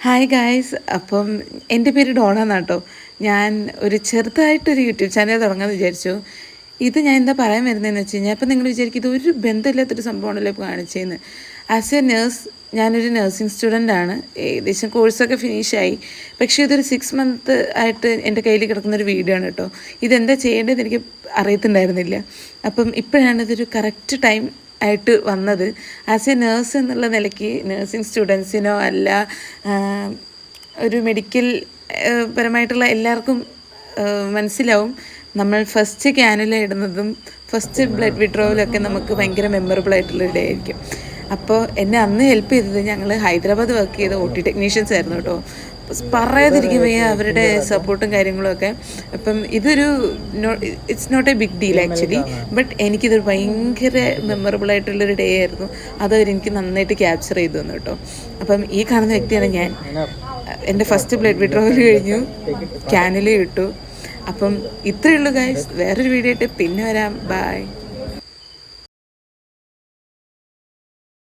Hi guys, അപ്പം എൻ്റെ പേര് ഡോണ എന്നാട്ടോ. ഞാൻ ഒരു ചെറുതായിട്ടൊരു യൂട്യൂബ് ചാനൽ തുടങ്ങാമെന്ന് വിചാരിച്ചു. ഇത് ഞാൻ എന്താ പറയാൻ വരുന്നതെന്ന് വെച്ച് കഴിഞ്ഞാൽ, അപ്പം നിങ്ങൾ വിചാരിക്കും ഇതൊരു ബന്ധമില്ലാത്തൊരു സംഭവമാണല്ലോ ഇപ്പോൾ കാണിച്ചതെന്ന്. ആസ് എ നേഴ്സ്, ഞാനൊരു നഴ്സിംഗ് സ്റ്റുഡൻ്റാണ്. ഏകദേശം കോഴ്സൊക്കെ ഫിനിഷായി. പക്ഷേ ഇതൊരു 6 മന്ത് ആയിട്ട് എൻ്റെ കയ്യിൽ കിടക്കുന്നൊരു വീഡിയോ ആണ് കേട്ടോ. ഇതെന്താ ചെയ്യേണ്ടതെന്ന് എനിക്ക് അറിയത്തുണ്ടായിരുന്നില്ല. അപ്പം ഇപ്പോഴാണ് ഇതൊരു കറക്റ്റ് ടൈം ആയിട്ട് വന്നത്. ആസ് എ നേഴ്സ് എന്നുള്ള നിലയ്ക്ക് നേഴ്സിംഗ് സ്റ്റുഡൻസിനോ അല്ല, ഒരു മെഡിക്കൽ പരമായിട്ടുള്ള എല്ലാവർക്കും മനസ്സിലാവും, നമ്മൾ ഫസ്റ്റ് ക്യാനുല ഇടുന്നതും ഫസ്റ്റ് ബ്ലഡ് വിഡ്രോവലൊക്കെ നമുക്ക് ഭയങ്കര മെമ്മറബിൾ ആയിട്ടുള്ള ഡേ ആയിരിക്കും. അപ്പോൾ എന്നെ അന്ന് ഹെൽപ്പ് ചെയ്തത്, ഞങ്ങൾ ഹൈദരാബാദ് വർക്ക് ചെയ്ത OT ടെക്നീഷ്യൻസ് ആയിരുന്നു കേട്ടോ. പറയാതിരിക്കുമ്പോൾ അവരുടെ സപ്പോർട്ടും കാര്യങ്ങളുമൊക്കെ. അപ്പം ഇതൊരു it's not a big deal actually, but എനിക്കിതൊരു ഭയങ്കര മെമ്മറബിളായിട്ടുള്ളൊരു ഡേ ആയിരുന്നു. അതവരെനിക്ക് നന്നായിട്ട് ക്യാപ്ചർ ചെയ്തു തന്നു കേട്ടോ. അപ്പം ഈ കാണുന്ന വ്യക്തിയാണ് ഞാൻ. എൻ്റെ ഫസ്റ്റ് ബ്ലഡ് വിഡ്രോവൽ കഴിഞ്ഞു, ക്യാനിൽ ഇട്ടു. അപ്പം ഇത്രയേ ഉള്ളൂ ഗൈസ്. വേറൊരു വീഡിയോ ആയിട്ട് പിന്നെ വരാം. ബൈ.